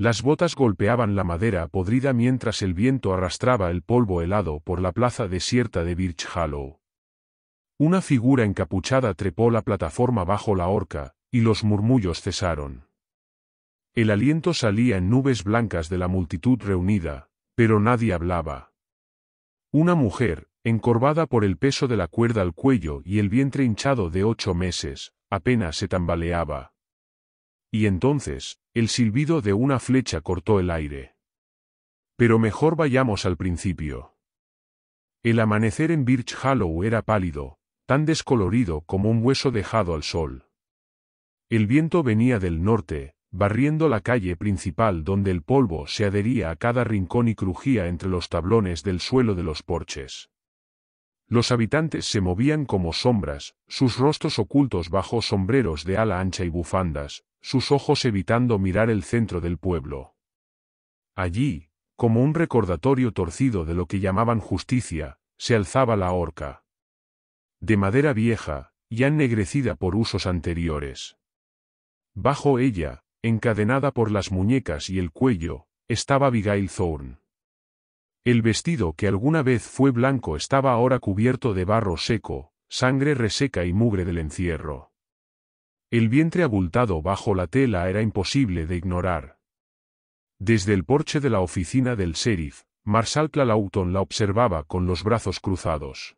Las botas golpeaban la madera podrida mientras el viento arrastraba el polvo helado por la plaza desierta de Birch Hollow. Una figura encapuchada trepó la plataforma bajo la horca, y los murmullos cesaron. El aliento salía en nubes blancas de la multitud reunida, pero nadie hablaba. Una mujer, encorvada por el peso de la cuerda al cuello y el vientre hinchado de 8 meses, apenas se tambaleaba. Y entonces, el silbido de una flecha cortó el aire. Pero mejor vayamos al principio. El amanecer en Birch Hollow era pálido, tan descolorido como un hueso dejado al sol. El viento venía del norte, barriendo la calle principal donde el polvo se adhería a cada rincón y crujía entre los tablones del suelo de los porches. Los habitantes se movían como sombras, sus rostros ocultos bajo sombreros de ala ancha y bufandas, sus ojos evitando mirar el centro del pueblo. Allí, como un recordatorio torcido de lo que llamaban justicia, se alzaba la horca. De madera vieja, ya ennegrecida por usos anteriores. Bajo ella, encadenada por las muñecas y el cuello, estaba Abigail Thorne. El vestido que alguna vez fue blanco estaba ahora cubierto de barro seco, sangre reseca y mugre del encierro. El vientre abultado bajo la tela era imposible de ignorar. Desde el porche de la oficina del sheriff, Marshal Clawlaughton la observaba con los brazos cruzados.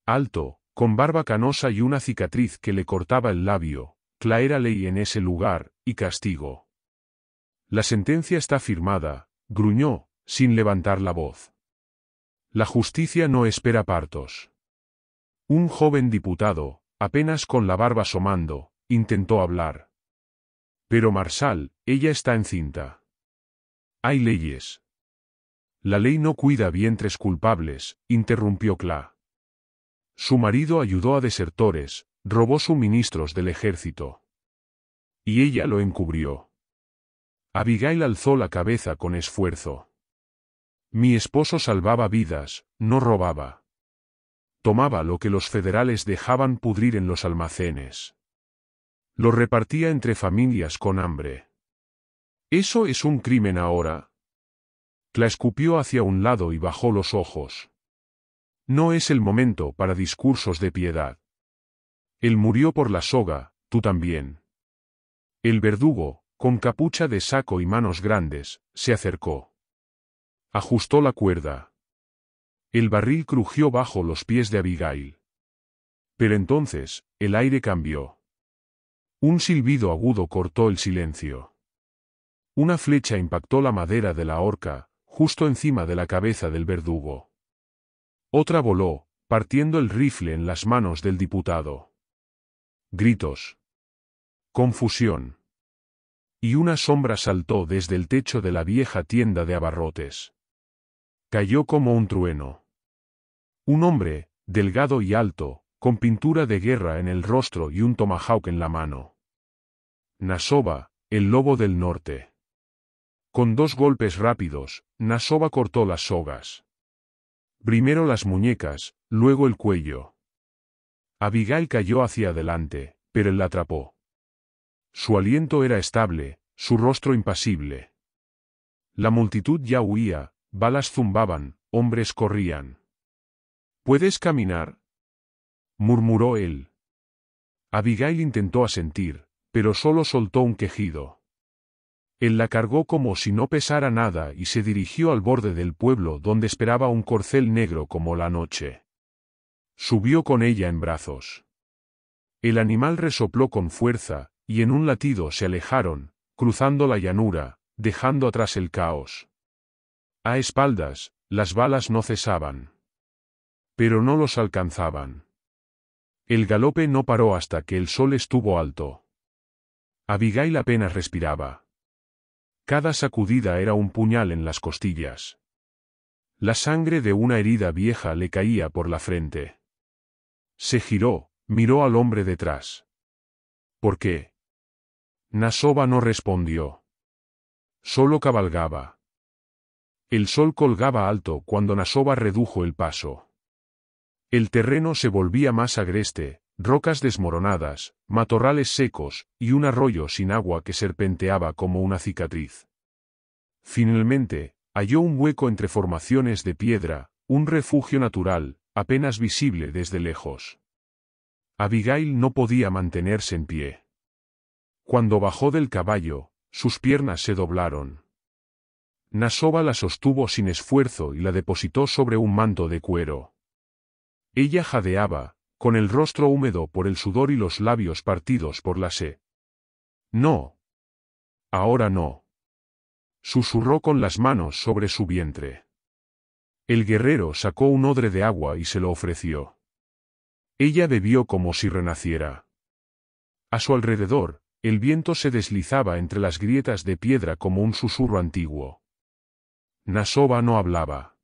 Alto, con barba canosa y una cicatriz que le cortaba el labio, era ley en ese lugar, y castigo. La sentencia está firmada, gruñó, sin levantar la voz. La justicia no espera partos. Un joven diputado, apenas con la barba asomando, intentó hablar. Pero Marshal, ella está encinta. Hay leyes. La ley no cuida vientres culpables, interrumpió Cla. Su marido ayudó a desertores, robó suministros del ejército. Y ella lo encubrió. Abigail alzó la cabeza con esfuerzo. Mi esposo salvaba vidas, no robaba. Tomaba lo que los federales dejaban pudrir en los almacenes. Lo repartía entre familias con hambre. ¿Eso es un crimen ahora? Cla escupió hacia un lado y bajó los ojos. No es el momento para discursos de piedad. Él murió por la soga, tú también. El verdugo, con capucha de saco y manos grandes, se acercó. Ajustó la cuerda. El barril crujió bajo los pies de Abigail. Pero entonces, el aire cambió. Un silbido agudo cortó el silencio. Una flecha impactó la madera de la horca, justo encima de la cabeza del verdugo. Otra voló, partiendo el rifle en las manos del diputado. Gritos. Confusión. Y una sombra saltó desde el techo de la vieja tienda de abarrotes. Cayó como un trueno. Un hombre, delgado y alto, con pintura de guerra en el rostro y un tomahawk en la mano. Nasova, el lobo del norte. Con 2 golpes rápidos, Nasova cortó las sogas. Primero las muñecas, luego el cuello. Abigail cayó hacia adelante, pero él la atrapó. Su aliento era estable, su rostro impasible. La multitud ya huía, balas zumbaban, hombres corrían. ¿Puedes caminar?, murmuró él. Abigail intentó asentir, pero solo soltó un quejido. Él la cargó como si no pesara nada y se dirigió al borde del pueblo donde esperaba un corcel negro como la noche. Subió con ella en brazos. El animal resopló con fuerza, y en un latido se alejaron, cruzando la llanura, dejando atrás el caos. A espaldas, las balas no cesaban. Pero no los alcanzaban. El galope no paró hasta que el sol estuvo alto. Abigail apenas respiraba. Cada sacudida era un puñal en las costillas. La sangre de una herida vieja le caía por la frente. Se giró, miró al hombre detrás. ¿Por qué? Nasova no respondió. Solo cabalgaba. El sol colgaba alto cuando Nasova redujo el paso. El terreno se volvía más agreste, rocas desmoronadas, matorrales secos, y un arroyo sin agua que serpenteaba como una cicatriz. Finalmente, halló un hueco entre formaciones de piedra, un refugio natural, apenas visible desde lejos. Abigail no podía mantenerse en pie. Cuando bajó del caballo, sus piernas se doblaron. Nasova la sostuvo sin esfuerzo y la depositó sobre un manto de cuero. Ella jadeaba, con el rostro húmedo por el sudor y los labios partidos por la sed. No. Ahora no. Susurró con las manos sobre su vientre. El guerrero sacó un odre de agua y se lo ofreció. Ella bebió como si renaciera. A su alrededor, el viento se deslizaba entre las grietas de piedra como un susurro antiguo. Nasova no hablaba.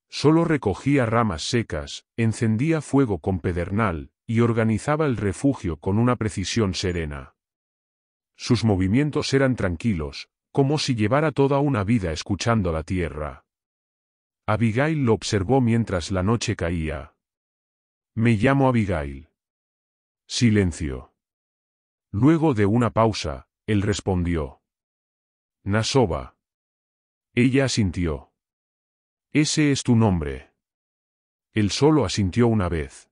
Solo recogía ramas secas, encendía fuego con pedernal, y organizaba el refugio con una precisión serena. Sus movimientos eran tranquilos, como si llevara toda una vida escuchando la tierra. Abigail lo observó mientras la noche caía. Me llamo Abigail. Silencio. Luego de una pausa, él respondió. Nasova. Ella asintió. Ese es tu nombre. Él solo asintió una vez.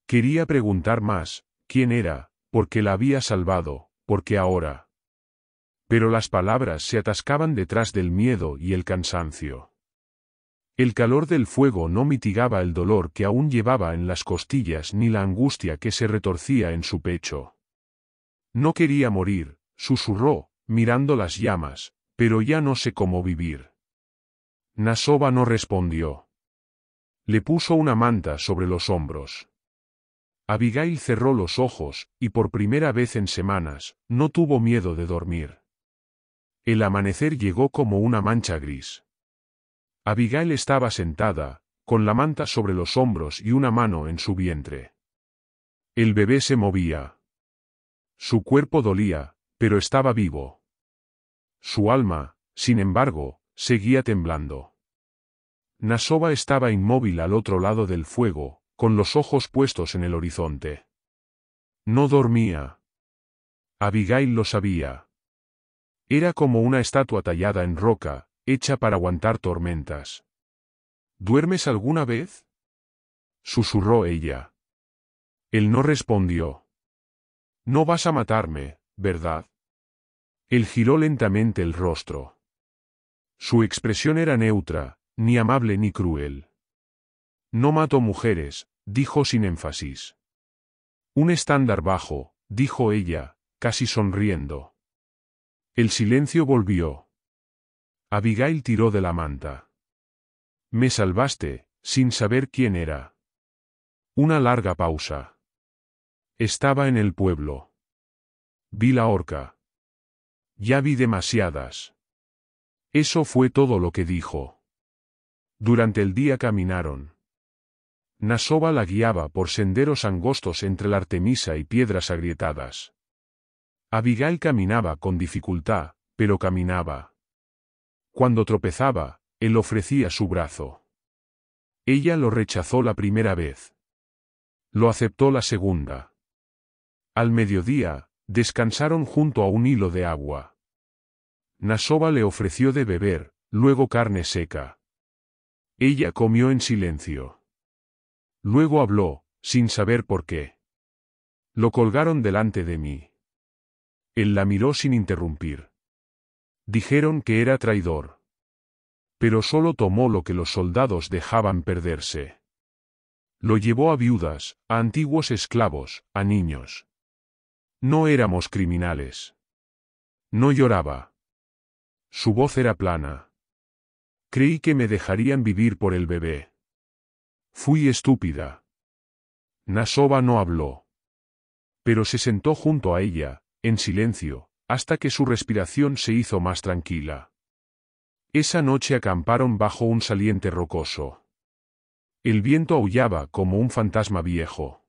Quería preguntar más, quién era, por qué la había salvado, por qué ahora. Pero las palabras se atascaban detrás del miedo y el cansancio. El calor del fuego no mitigaba el dolor que aún llevaba en las costillas ni la angustia que se retorcía en su pecho. No quería morir, susurró, mirando las llamas, pero ya no sé cómo vivir. Nasova no respondió. Le puso una manta sobre los hombros. Abigail cerró los ojos, y por primera vez en semanas, no tuvo miedo de dormir. El amanecer llegó como una mancha gris. Abigail estaba sentada, con la manta sobre los hombros y una mano en su vientre. El bebé se movía. Su cuerpo dolía, pero estaba vivo. Su alma, sin embargo, seguía temblando. Nasova estaba inmóvil al otro lado del fuego, con los ojos puestos en el horizonte. No dormía. Abigail lo sabía. Era como una estatua tallada en roca, hecha para aguantar tormentas. ¿Duermes alguna vez? Susurró ella. Él no respondió. No vas a matarme, ¿verdad? Él giró lentamente el rostro. Su expresión era neutra, ni amable ni cruel. No mato mujeres, dijo sin énfasis. Un estándar bajo, dijo ella, casi sonriendo. El silencio volvió. Abigail tiró de la manta. Me salvaste, sin saber quién era. Una larga pausa. Estaba en el pueblo. Vi la horca. Ya vi demasiadas. Eso fue todo lo que dijo. Durante el día caminaron. Nasova la guiaba por senderos angostos entre la artemisa y piedras agrietadas. Abigail caminaba con dificultad, pero caminaba. Cuando tropezaba, él ofrecía su brazo. Ella lo rechazó la primera vez. Lo aceptó la segunda. Al mediodía, descansaron junto a un hilo de agua. Nasova le ofreció de beber, luego carne seca. Ella comió en silencio. Luego habló, sin saber por qué. Lo colgaron delante de mí. Él la miró sin interrumpir. Dijeron que era traidor. Pero solo tomó lo que los soldados dejaban perderse. Lo llevó a viudas, a antiguos esclavos, a niños. No éramos criminales. No lloraba. Su voz era plana. Creí que me dejarían vivir por el bebé. Fui estúpida. Nasova no habló. Pero se sentó junto a ella, en silencio, hasta que su respiración se hizo más tranquila. Esa noche acamparon bajo un saliente rocoso. El viento aullaba como un fantasma viejo.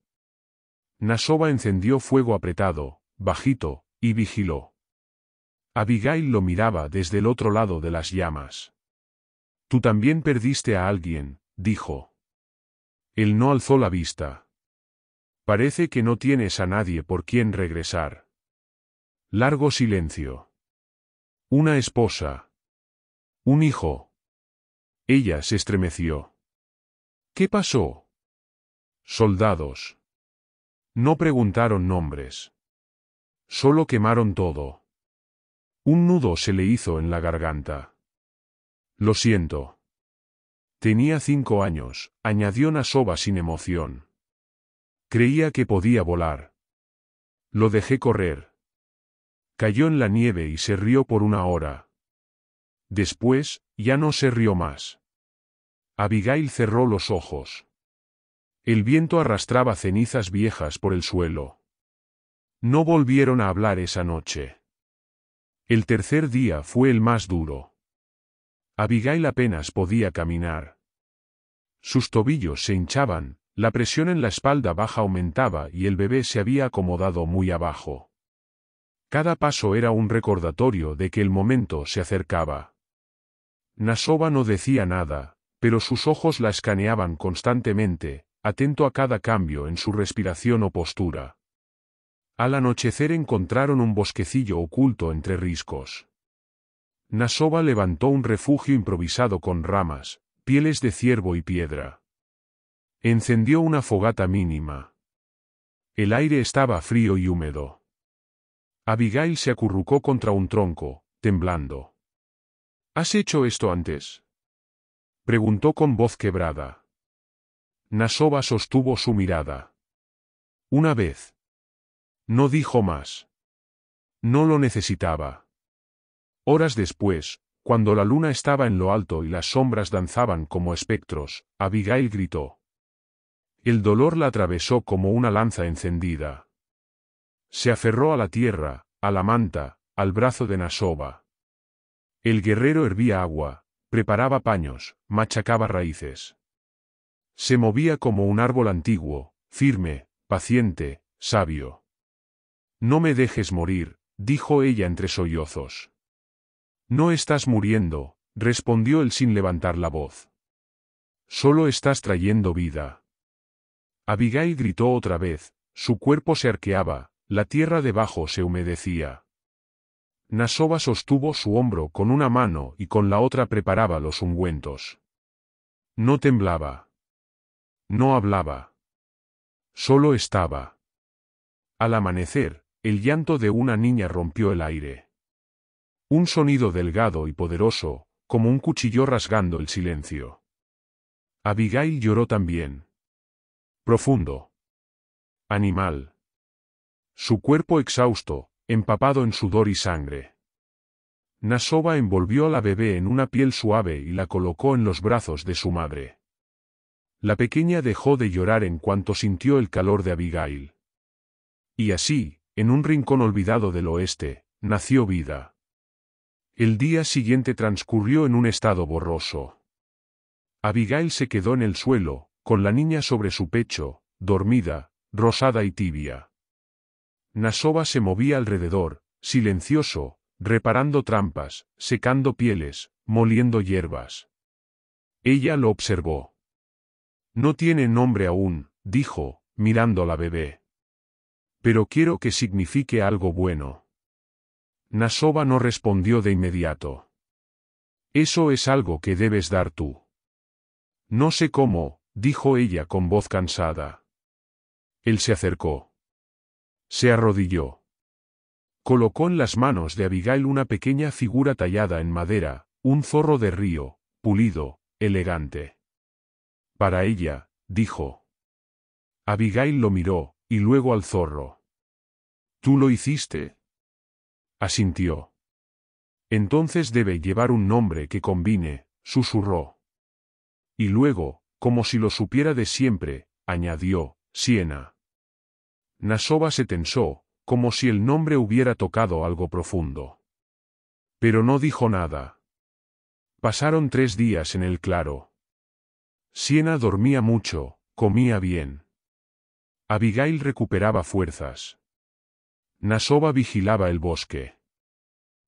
Nasova encendió fuego apretado, bajito, y vigiló. Abigail lo miraba desde el otro lado de las llamas. Tú también perdiste a alguien, dijo. Él no alzó la vista. Parece que no tienes a nadie por quien regresar. Largo silencio. Una esposa. Un hijo. Ella se estremeció. ¿Qué pasó? Soldados. No preguntaron nombres. Solo quemaron todo. Un nudo se le hizo en la garganta. Lo siento. Tenía 5 años, añadió Nasova sin emoción. Creía que podía volar. Lo dejé correr. Cayó en la nieve y se rió por 1 hora. Después, ya no se rió más. Abigail cerró los ojos. El viento arrastraba cenizas viejas por el suelo. No volvieron a hablar esa noche. El tercer día fue el más duro. Abigail apenas podía caminar. Sus tobillos se hinchaban, la presión en la espalda baja aumentaba y el bebé se había acomodado muy abajo. Cada paso era un recordatorio de que el momento se acercaba. Nasova no decía nada, pero sus ojos la escaneaban constantemente, atento a cada cambio en su respiración o postura. Al anochecer encontraron un bosquecillo oculto entre riscos. Nasova levantó un refugio improvisado con ramas, pieles de ciervo y piedra. Encendió una fogata mínima. El aire estaba frío y húmedo. Abigail se acurrucó contra un tronco, temblando. ¿Has hecho esto antes?, preguntó con voz quebrada. Nasova sostuvo su mirada. Una vez. No dijo más. No lo necesitaba. Horas después, cuando la luna estaba en lo alto y las sombras danzaban como espectros, Abigail gritó. El dolor la atravesó como una lanza encendida. Se aferró a la tierra, a la manta, al brazo de Nasova. El guerrero hervía agua, preparaba paños, machacaba raíces. Se movía como un árbol antiguo, firme, paciente, sabio. No me dejes morir, dijo ella entre sollozos. No estás muriendo, respondió él sin levantar la voz. Solo estás trayendo vida. Abigail gritó otra vez, su cuerpo se arqueaba, la tierra debajo se humedecía. Nasova sostuvo su hombro con una mano y con la otra preparaba los ungüentos. No temblaba. No hablaba. Solo estaba. Al amanecer, el llanto de una niña rompió el aire. Un sonido delgado y poderoso, como un cuchillo rasgando el silencio. Abigail lloró también. Profundo. Animal. Su cuerpo exhausto, empapado en sudor y sangre. Nasova envolvió a la bebé en una piel suave y la colocó en los brazos de su madre. La pequeña dejó de llorar en cuanto sintió el calor de Abigail. Y así, en un rincón olvidado del oeste, nació vida. El día siguiente transcurrió en un estado borroso. Abigail se quedó en el suelo, con la niña sobre su pecho, dormida, rosada y tibia. Nasova se movía alrededor, silencioso, reparando trampas, secando pieles, moliendo hierbas. Ella lo observó. No tiene nombre aún, dijo, mirando a la bebé. Pero quiero que signifique algo bueno. Nasova no respondió de inmediato. Eso es algo que debes dar tú. No sé cómo, dijo ella con voz cansada. Él se acercó. Se arrodilló. Colocó en las manos de Abigail una pequeña figura tallada en madera, un zorro de río, pulido, elegante. Para ella, dijo. Abigail lo miró, y luego al zorro. ¿Tú lo hiciste? Asintió. Entonces debe llevar un nombre que combine, susurró. Y luego, como si lo supiera de siempre, añadió, Siena. Nasova se tensó, como si el nombre hubiera tocado algo profundo. Pero no dijo nada. Pasaron 3 días en el claro. Siena dormía mucho, comía bien. Abigail recuperaba fuerzas. Nasova vigilaba el bosque.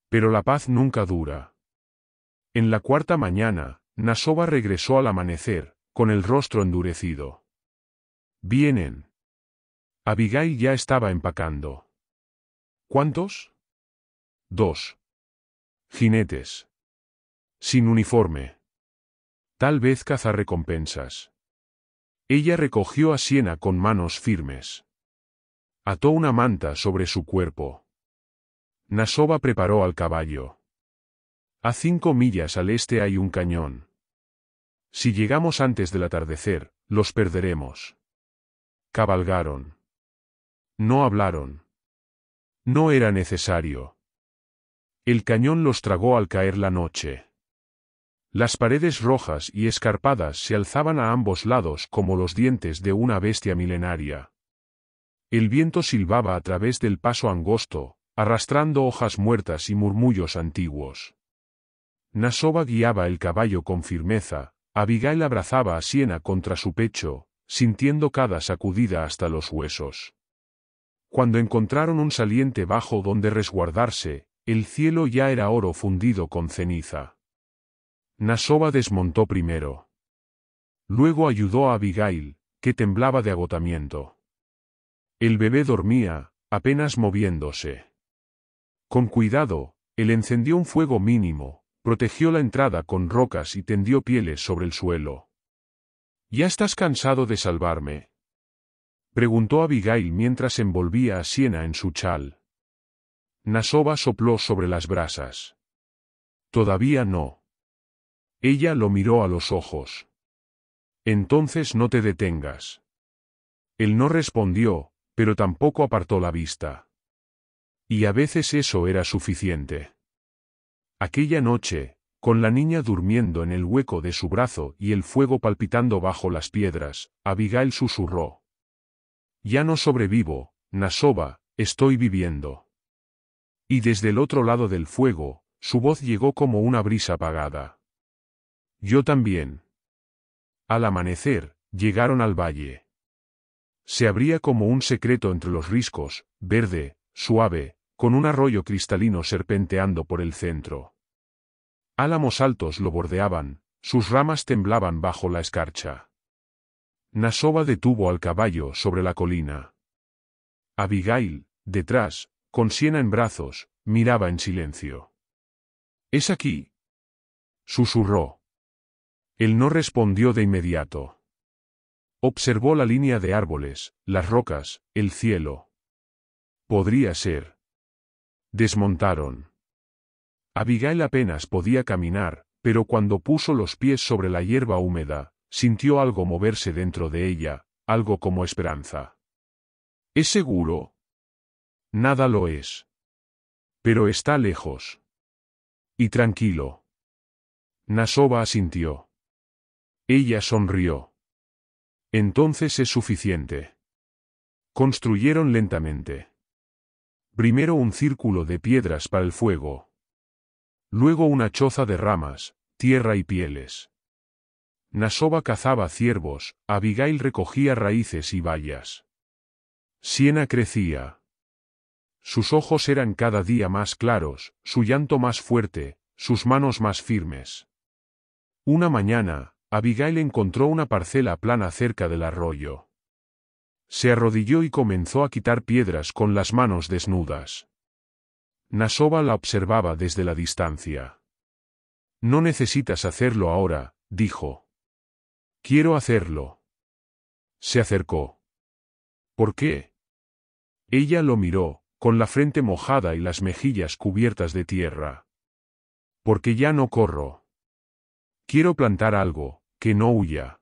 Pero la paz nunca dura. En la 4ª mañana, Nasova regresó al amanecer, con el rostro endurecido. Vienen. Abigail ya estaba empacando. ¿Cuántos? 2. Jinetes. Sin uniforme. Tal vez cazarrecompensas. Ella recogió a Siena con manos firmes. Ató una manta sobre su cuerpo. Nasova preparó al caballo. A 5 millas al este hay un cañón. Si llegamos antes del atardecer, los perderemos. Cabalgaron. No hablaron. No era necesario. El cañón los tragó al caer la noche. Las paredes rojas y escarpadas se alzaban a ambos lados como los dientes de una bestia milenaria. El viento silbaba a través del paso angosto, arrastrando hojas muertas y murmullos antiguos. Nasova guiaba el caballo con firmeza, Abigail abrazaba a Siena contra su pecho, sintiendo cada sacudida hasta los huesos. Cuando encontraron un saliente bajo donde resguardarse, el cielo ya era oro fundido con ceniza. Nasova desmontó primero. Luego ayudó a Abigail, que temblaba de agotamiento. El bebé dormía, apenas moviéndose. Con cuidado, él encendió un fuego mínimo, protegió la entrada con rocas y tendió pieles sobre el suelo. ¿Ya estás cansado de salvarme?, preguntó Abigail mientras envolvía a Siena en su chal. Nasova sopló sobre las brasas. Todavía no. Ella lo miró a los ojos. Entonces no te detengas. Él no respondió, pero tampoco apartó la vista. Y a veces eso era suficiente. Aquella noche, con la niña durmiendo en el hueco de su brazo y el fuego palpitando bajo las piedras, Abigail susurró: «Ya no sobrevivo, Nasova, estoy viviendo». Y desde el otro lado del fuego, su voz llegó como una brisa apagada. «Yo también». Al amanecer, llegaron al valle. Se abría como un secreto entre los riscos, verde, suave, con un arroyo cristalino serpenteando por el centro. Álamos altos lo bordeaban, sus ramas temblaban bajo la escarcha. Nasova detuvo al caballo sobre la colina. Abigail, detrás, con Siena en brazos, miraba en silencio. «¿Es aquí?», susurró. Él no respondió de inmediato. Observó la línea de árboles, las rocas, el cielo. Podría ser. Desmontaron. Abigail apenas podía caminar, pero cuando puso los pies sobre la hierba húmeda, sintió algo moverse dentro de ella, algo como esperanza. «¿Es seguro?». «Nada lo es. Pero está lejos. Y tranquilo». Nasova asintió. Ella sonrió. «Entonces es suficiente». Construyeron lentamente. Primero un círculo de piedras para el fuego. Luego una choza de ramas, tierra y pieles. Nasova cazaba ciervos, Abigail recogía raíces y bayas. Siena crecía. Sus ojos eran cada día más claros, su llanto más fuerte, sus manos más firmes. Una mañana, Abigail encontró una parcela plana cerca del arroyo. Se arrodilló y comenzó a quitar piedras con las manos desnudas. Nasova la observaba desde la distancia. «No necesitas hacerlo ahora», dijo. «Quiero hacerlo». Se acercó. «¿Por qué?». Ella lo miró, con la frente mojada y las mejillas cubiertas de tierra. «Porque ya no corro. Quiero plantar algo, que no huya».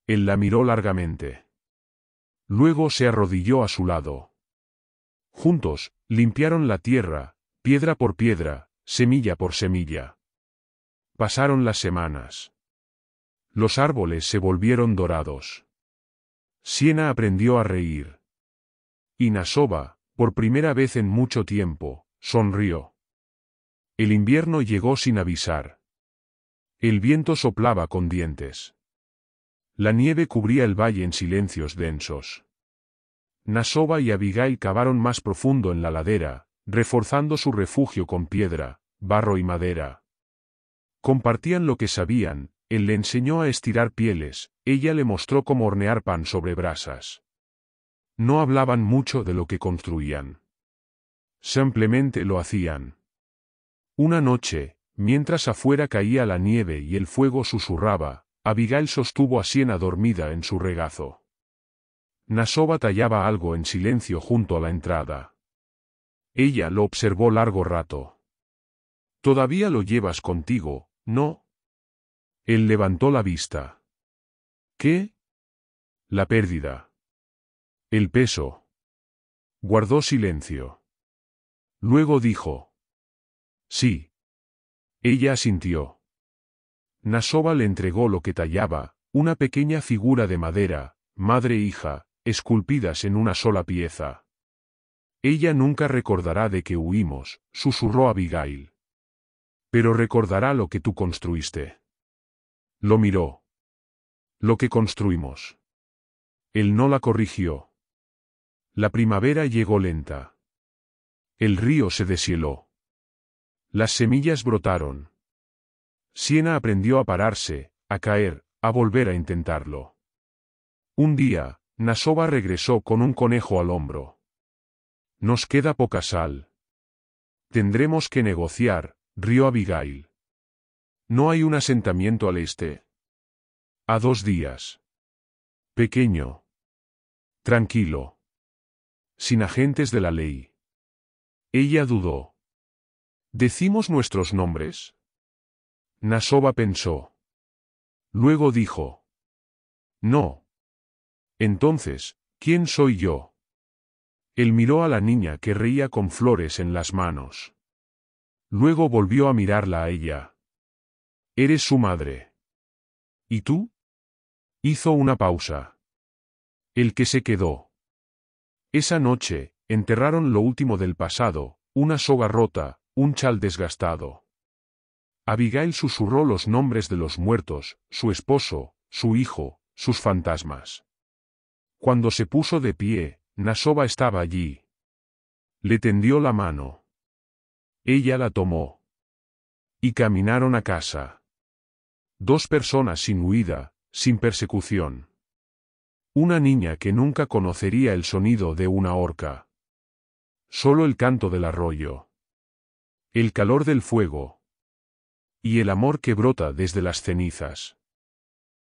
Él la miró largamente. Luego se arrodilló a su lado. Juntos, limpiaron la tierra, piedra por piedra, semilla por semilla. Pasaron las semanas. Los árboles se volvieron dorados. Siena aprendió a reír. Y Nasova, por primera vez en mucho tiempo, sonrió. El invierno llegó sin avisar. El viento soplaba con dientes. La nieve cubría el valle en silencios densos. Nasova y Abigail cavaron más profundo en la ladera, reforzando su refugio con piedra, barro y madera. Compartían lo que sabían, él le enseñó a estirar pieles, ella le mostró cómo hornear pan sobre brasas. No hablaban mucho de lo que construían. Simplemente lo hacían. Una noche, Mientras afuera caía la nieve y el fuego susurraba, Abigail sostuvo a Siena dormida en su regazo. Nassau batallaba algo en silencio junto a la entrada. Ella lo observó largo rato. «¿Todavía lo llevas contigo, no?» Él levantó la vista. «¿Qué?» «La pérdida. El peso». Guardó silencio. Luego dijo. «Sí». Ella asintió. Nassau le entregó lo que tallaba, una pequeña figura de madera, madre e hija, esculpidas en una sola pieza. «Ella nunca recordará de que huimos», susurró Abigail. «Pero recordará lo que tú construiste». Lo miró. «Lo que construimos». Él no la corrigió. La primavera llegó lenta. El río se deshieló. Las semillas brotaron. Siena aprendió a pararse, a caer, a volver a intentarlo. Un día, Nassau regresó con un conejo al hombro. «Nos queda poca sal». «Tendremos que negociar», rió Abigail. «¿No hay un asentamiento al este?» «A 2 días. Pequeño. Tranquilo. Sin agentes de la ley». Ella dudó. «¿Decimos nuestros nombres?» Nassau pensó. Luego dijo. «No». «Entonces, ¿quién soy yo?» Él miró a la niña que reía con flores en las manos. Luego volvió a mirarla a ella. «Eres su madre». «¿Y tú?» Hizo una pausa. «El que se quedó». Esa noche, enterraron lo último del pasado, una soga rota, un chal desgastado. Abigail susurró los nombres de los muertos, su esposo, su hijo, sus fantasmas. Cuando se puso de pie, Nassau estaba allí. Le tendió la mano. Ella la tomó. Y caminaron a casa. 2 personas sin huida, sin persecución. Una niña que nunca conocería el sonido de una horca. Solo el canto del arroyo. El calor del fuego. Y el amor que brota desde las cenizas.